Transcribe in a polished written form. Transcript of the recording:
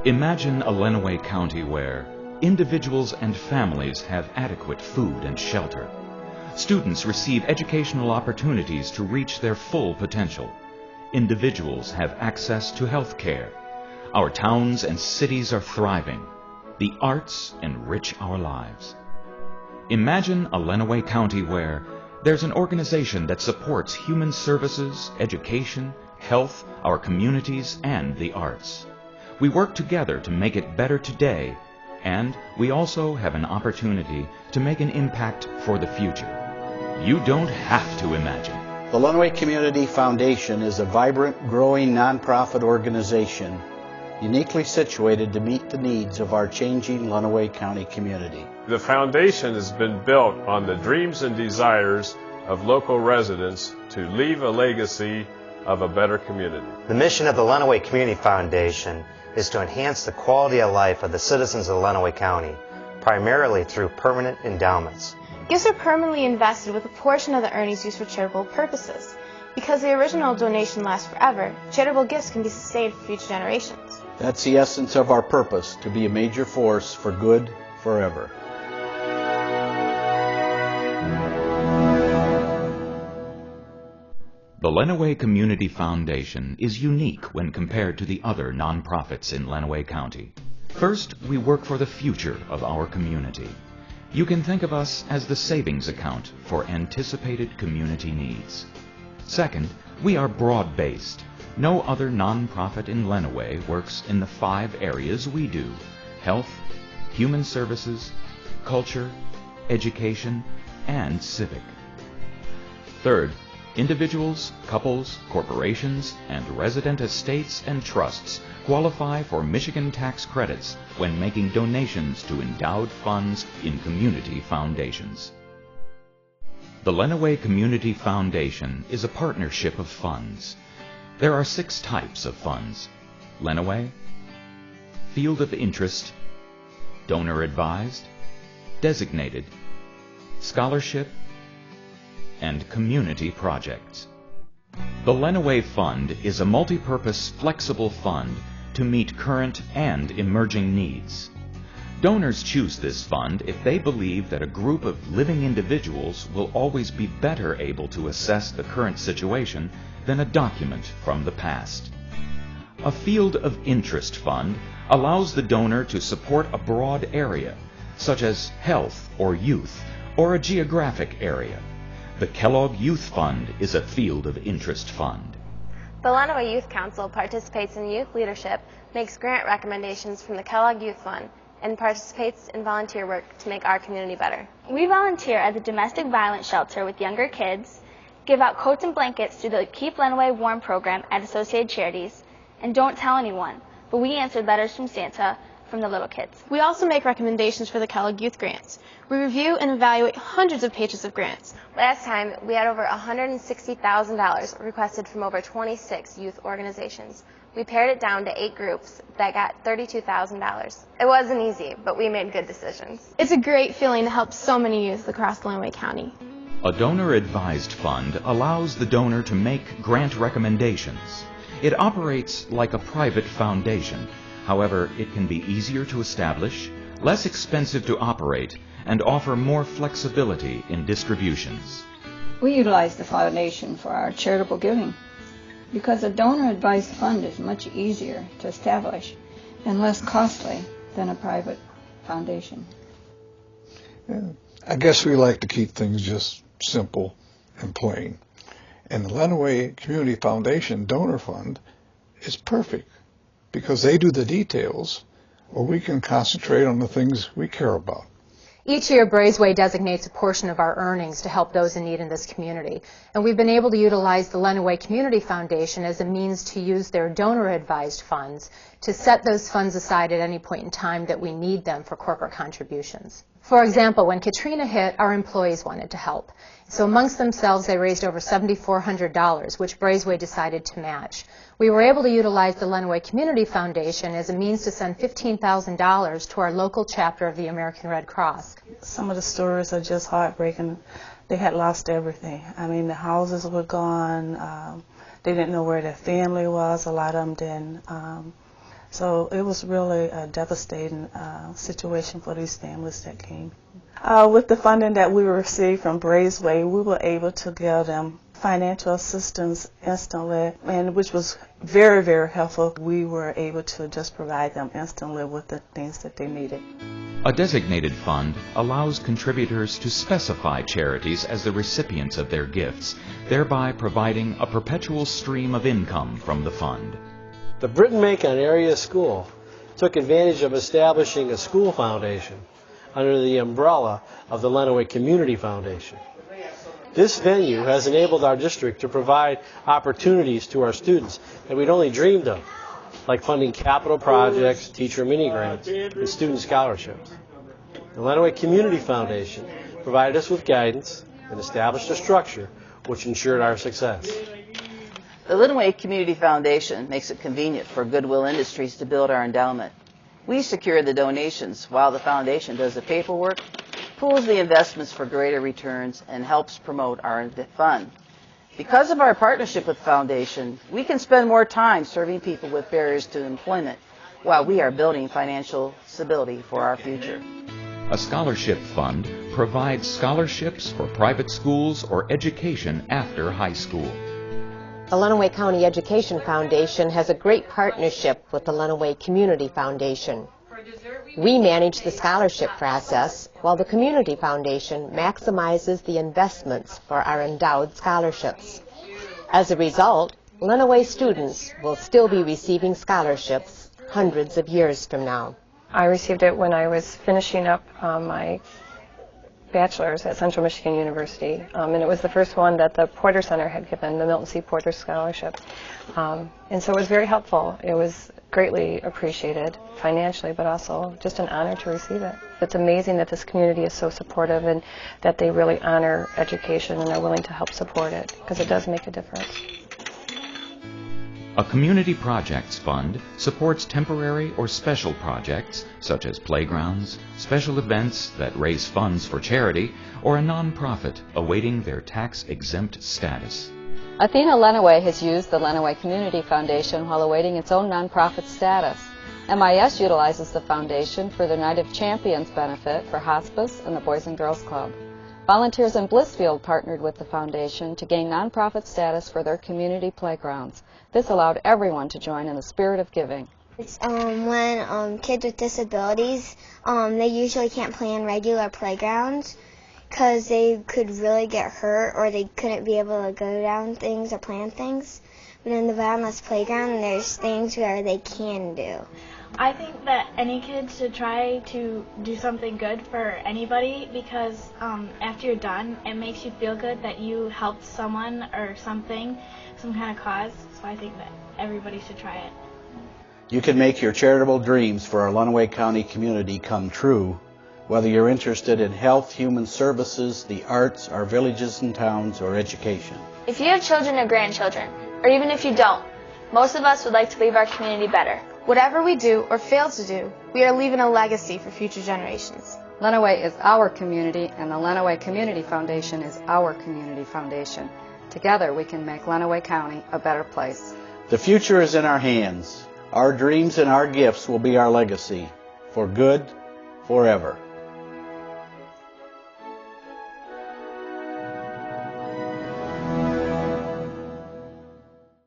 Imagine a Lenawee County where individuals and families have adequate food and shelter. Students receive educational opportunities to reach their full potential. Individuals have access to health care. Our towns and cities are thriving. The arts enrich our lives. Imagine a Lenawee County where there's an organization that supports human services, education, health, our communities, and the arts. We work together to make it better today, and we also have an opportunity to make an impact for the future. You don't have to imagine. The Lenawee Community Foundation is a vibrant, growing nonprofit organization uniquely situated to meet the needs of our changing Lenawee County community. The foundation has been built on the dreams and desires of local residents to leave a legacy of a better community. The mission of the Lenawee Community Foundation is to enhance the quality of life of the citizens of Lenawee County, primarily through permanent endowments. Gifts are permanently invested with a portion of the earnings used for charitable purposes. Because the original donation lasts forever, charitable gifts can be sustained for future generations. That's the essence of our purpose, to be a major force for good forever. The Lenawee Community Foundation is unique when compared to the other nonprofits in Lenawee County. First, we work for the future of our community. You can think of us as the savings account for anticipated community needs. Second, we are broad-based. No other nonprofit in Lenawee works in the 5 areas we do: health, human services, culture, education, and civic. Third, individuals, couples, corporations, and resident estates and trusts qualify for Michigan tax credits when making donations to endowed funds in community foundations. The Lenawee Community Foundation is a partnership of funds. There are 6 types of funds: Lenawee, Field of Interest, Donor Advised, Designated, Scholarship, and Community Projects. The Lenawee Fund is a multi-purpose, flexible fund to meet current and emerging needs. Donors choose this fund if they believe that a group of living individuals will always be better able to assess the current situation than a document from the past. A Field of Interest fund allows the donor to support a broad area, such as health or youth, or a geographic area. The Kellogg Youth Fund is a Field of Interest fund. The Lenawee Youth Council participates in youth leadership, makes grant recommendations from the Kellogg Youth Fund, and participates in volunteer work to make our community better. We volunteer at the domestic violence shelter with younger kids, give out coats and blankets through the Keep Lenawee Warm program at Associated Charities, and Don't Tell Anyone, but we answered letters from Santa from the little kids. We also make recommendations for the Kellogg Youth Grants. We review and evaluate hundreds of pages of grants. Last time, we had over $160,000 requested from over 26 youth organizations. We pared it down to 8 groups that got $32,000. It wasn't easy, but we made good decisions. It's a great feeling to help so many youth across Lenawee County. A donor-advised fund allows the donor to make grant recommendations. It operates like a private foundation. However, it can be easier to establish, less expensive to operate, and offer more flexibility in distributions. We utilize the foundation for our charitable giving because a donor-advised fund is much easier to establish and less costly than a private foundation. Yeah, I guess we like to keep things just simple and plain. And the Lenawee Community Foundation Donor Fund is perfect because they do the details, or we can concentrate on the things we care about. Each year, Braceway designates a portion of our earnings to help those in need in this community. And we've been able to utilize the Lenawee Community Foundation as a means to use their donor-advised funds to set those funds aside at any point in time that we need them for corporate contributions. For example, when Katrina hit, our employees wanted to help. So amongst themselves, they raised over $7,400, which Braceway decided to match. We were able to utilize the Lenawee Community Foundation as a means to send $15,000 to our local chapter of the American Red Cross. Some of the stories are just heartbreaking. They had lost everything. I mean, the houses were gone. They didn't know where their family was. A lot of them didn't. So it was really a devastating situation for these families that came. With the funding that we received from Braesway, we were able to give them financial assistance instantly, and which was very, very helpful. We were able to just provide them instantly with the things that they needed. A designated fund allows contributors to specify charities as the recipients of their gifts, thereby providing a perpetual stream of income from the fund. The Britton-Macon Area School took advantage of establishing a school foundation under the umbrella of the Lenawee Community Foundation. This venue has enabled our district to provide opportunities to our students that we'd only dreamed of, like funding capital projects, teacher mini-grants, and student scholarships. The Lenawee Community Foundation provided us with guidance and established a structure which ensured our success. The Lenawee Community Foundation makes it convenient for Goodwill Industries to build our endowment. We secure the donations while the foundation does the paperwork, pools the investments for greater returns, and helps promote our fund. Because of our partnership with the foundation, we can spend more time serving people with barriers to employment while we are building financial stability for our future. A scholarship fund provides scholarships for private schools or education after high school. The Lenawee County Education Foundation has a great partnership with the Lenawee Community Foundation. We manage the scholarship process, while the Community Foundation maximizes the investments for our endowed scholarships. As a result, Lenawee students will still be receiving scholarships hundreds of years from now. I received it when I was finishing up my bachelor's at Central Michigan University, and it was the first one that the Porter Center had given, the Milton C. Porter Scholarship. And so it was very helpful. It was greatly appreciated financially, but also just an honor to receive it. It's amazing that this community is so supportive and that they really honor education and are willing to help support it, because it does make a difference. A community projects fund supports temporary or special projects such as playgrounds, special events that raise funds for charity, or a nonprofit awaiting their tax-exempt status. Athena Lenawee has used the Lenawee Community Foundation while awaiting its own nonprofit status. MIS utilizes the foundation for the Night of Champions benefit for hospice and the Boys and Girls Club. Volunteers in Blissfield partnered with the foundation to gain nonprofit status for their community playgrounds. This allowed everyone to join in the spirit of giving. It's when kids with disabilities, they usually can't play in regular playgrounds because they could really get hurt, or they couldn't be able to go down things or plan things. But in the Boundless Playground, there's things where they can do. I think that any kid should try to do something good for anybody, because after you're done, it makes you feel good that you helped someone or something, some kind of cause. So I think that everybody should try it. You can make your charitable dreams for our Lenawee County community come true, whether you're interested in health, human services, the arts, our villages and towns, or education. If you have children or grandchildren, or even if you don't, most of us would like to leave our community better. Whatever we do or fail to do, we are leaving a legacy for future generations. Lenawee is our community, and the Lenawee Community Foundation is our community foundation. Together, we can make Lenawee County a better place. The future is in our hands. Our dreams and our gifts will be our legacy, for good, forever.